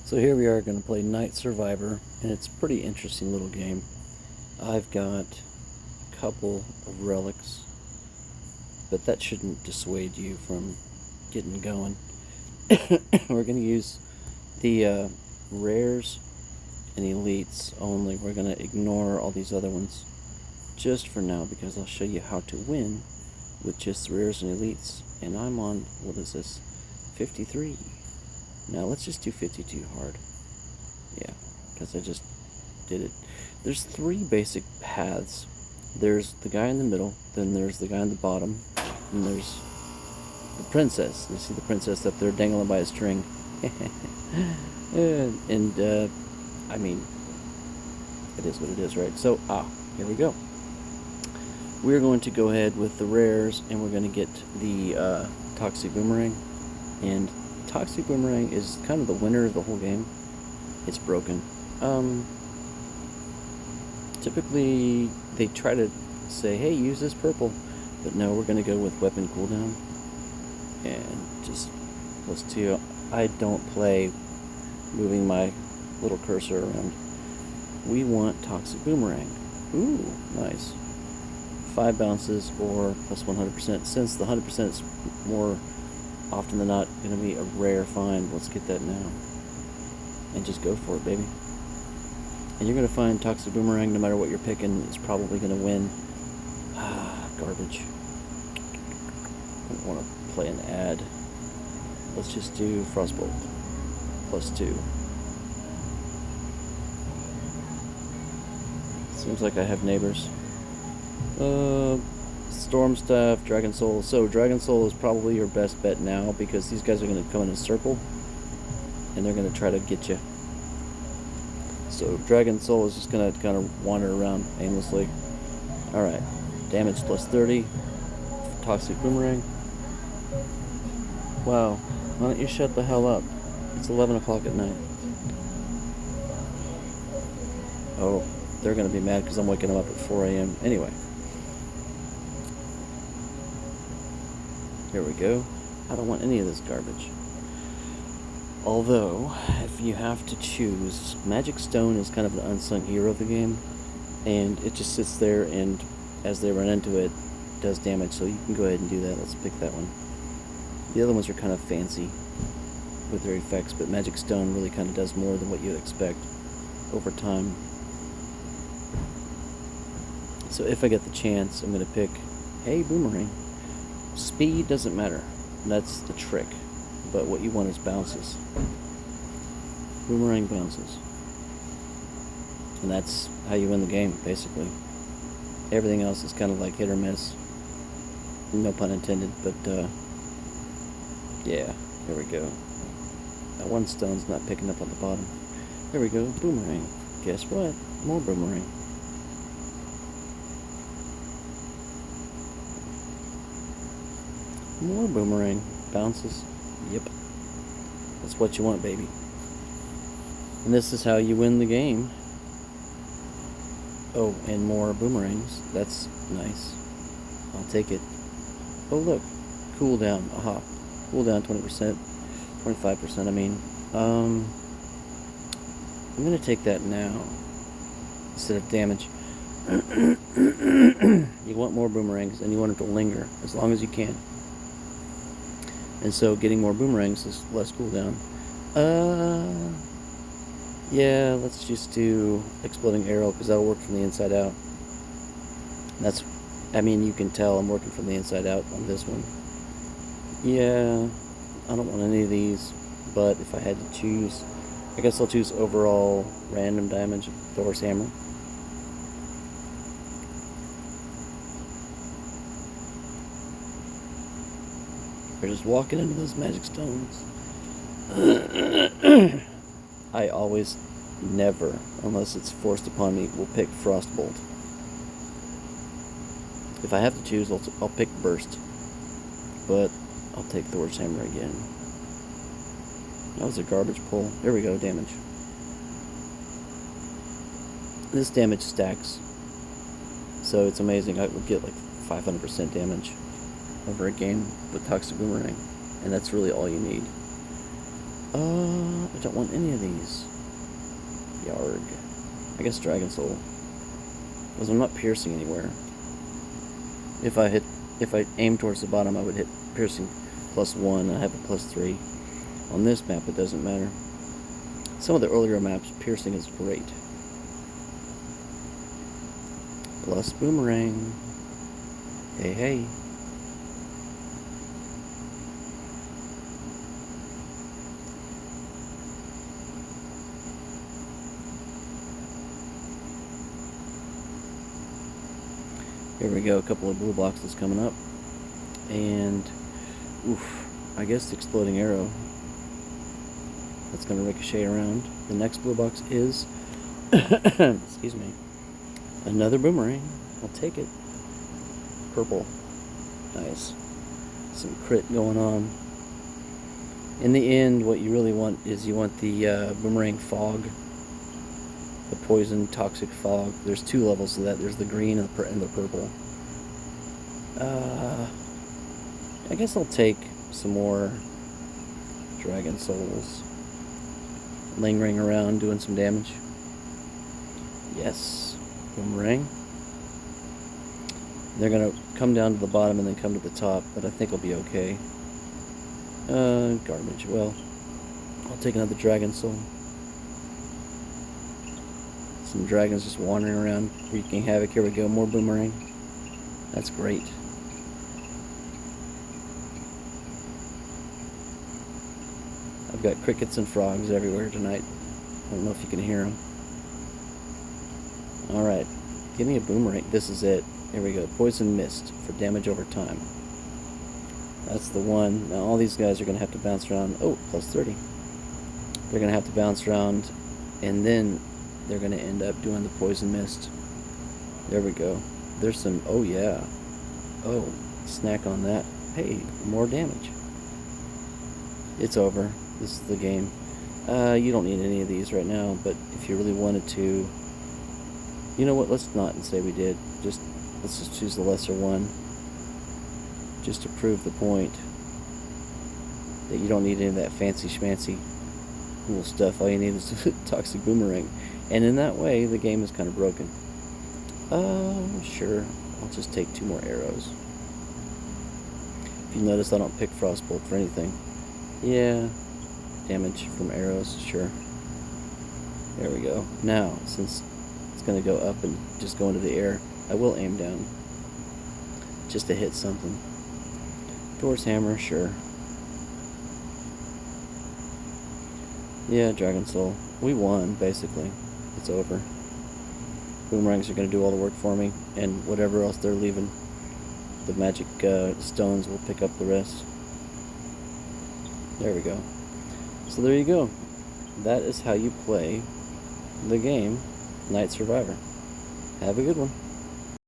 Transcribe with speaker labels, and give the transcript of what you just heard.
Speaker 1: So here we are going to play Night Survivor, and it's a pretty interesting little game. I've got a couple of relics, but that shouldn't dissuade you from getting going. We're going to use the rares and elites only. We're going to ignore all these other ones just for now, because I'll show you how to win with just rares and elites. And I'm on, what is this, 53. Now let's just do 52 hard. Yeah, because I just did it. There's three basic paths. There's the guy in the middle, then there's the guy on the bottom, and there's the princess. You see the princess up there dangling by a string. I mean, it is what it is, right? So, here we go. We're going to go ahead with the rares, and we're going to get the Toxic Boomerang. And Toxic Boomerang is kind of the winner of the whole game. It's broken. Typically, they try to say, hey, use this purple. But no, we're going to go with weapon cooldown. And just, let's do, I don't play moving my little cursor around. We want Toxic Boomerang. Ooh, nice. 5 bounces or plus 100%. Since the 100% is more often than not going to be a rare find, let's get that now. And just go for it, baby. And you're going to find Toxic Boomerang, no matter what you're picking, is probably going to win. Garbage. I don't want to play an ad. Let's just do Frostbolt. Plus 2. Seems like I have neighbors. Storm Staff, Dragon Soul. So Dragon Soul is probably your best bet now, because these guys are going to come in a circle and they're going to try to get you. So Dragon Soul is just going to kind of wander around aimlessly. Alright, damage plus 30. Toxic Boomerang. Wow, why don't you shut the hell up? It's 11 o'clock at night. Oh, they're going to be mad because I'm waking them up at 4 a.m. Anyway. Here we go. I don't want any of this garbage. Although, if you have to choose, Magic Stone is kind of the unsung hero of the game, and it just sits there and as they run into it, does damage, so you can go ahead and do that. Let's pick that one. The other ones are kind of fancy with their effects, but Magic Stone really kind of does more than what you'd expect over time. So if I get the chance, I'm going to pick, hey, Boomerang. Speed doesn't matter. That's the trick. But what you want is bounces. Boomerang bounces. And that's how you win the game, basically. Everything else is kind of like hit or miss. No pun intended, but, yeah, here we go. That one stone's not picking up on the bottom. Here we go, Boomerang. Guess what? More Boomerang. More Boomerang. Bounces. Yep. That's what you want, baby. And this is how you win the game. Oh, and more boomerangs. That's nice. I'll take it. Oh, look. Cooldown. Aha. Cooldown 20%. 25%, I mean. I'm going to take that now instead of damage. You want more boomerangs, and you want it to linger as long as you can. And so getting more boomerangs is less cooldown. Yeah, let's just do Exploding Arrow, because that'll work from the inside out. That's, I mean, you can tell I'm working from the inside out on this one. Yeah, I don't want any of these, but if I had to choose, I guess I'll choose overall random damage of Thor's Hammer. We're just walking into those magic stones. I always, never, unless it's forced upon me, will pick Frostbolt. If I have to choose, I'll pick Burst. But I'll take Thor's Hammer again. That was a garbage pull. There we go, damage. This damage stacks. So it's amazing. I would get like 500% damage over a game with Toxic Boomerang, and that's really all you need. I don't want any of these. Yarg. I guess Dragon Soul. Because I'm not piercing anywhere. If I aim towards the bottom, I would hit piercing +1. I have a +3. On this map, it doesn't matter. Some of the earlier maps, piercing is great. Plus boomerang. Hey, hey. Here we go, a couple of blue boxes coming up. And, oof, I guess the exploding arrow. That's going to ricochet around. The next blue box is, excuse me, another boomerang. I'll take it. Purple. Nice. Some crit going on. In the end, what you really want is you want the boomerang fog. The poison toxic fog. There's 2 levels of that. There's the green and the purple. I guess I'll take some more Dragon Souls. Lingering around, doing some damage. Yes. Boomerang. They're going to come down to the bottom and then come to the top, but I think it'll be okay. Garbage. Well, I'll take another Dragon Soul. Some dragons just wandering around, wreaking havoc. Here we go, more boomerang. That's great. I've got crickets and frogs everywhere tonight. I don't know if you can hear them. Alright, give me a boomerang. This is it. Here we go. Poison mist for damage over time. That's the one. Now all these guys are going to have to bounce around. Oh, +30. They're going to have to bounce around, and then they're going to end up doing the poison mist. There we go. There's some, oh yeah. Oh, snack on that. Hey, more damage. It's over. This is the game. You don't need any of these right now, but if you really wanted to, you know what, let's not say we did. Let's just choose the lesser one. Just to prove the point that you don't need any of that fancy schmancy cool stuff. All you need is a toxic boomerang. And in that way, the game is kind of broken. Sure. I'll just take 2 more arrows. If you notice, I don't pick Frostbolt for anything. Yeah. Damage from arrows, sure. There we go. Now, since it's going to go up and just go into the air, I will aim down. Just to hit something. Thor's hammer, sure. Yeah, Dragon Soul. We won, basically. It's over. Boomerangs are going to do all the work for me, and whatever else they're leaving, the magic stones will pick up the rest. There we go. So there you go. That is how you play the game Night Survivor. Have a good one.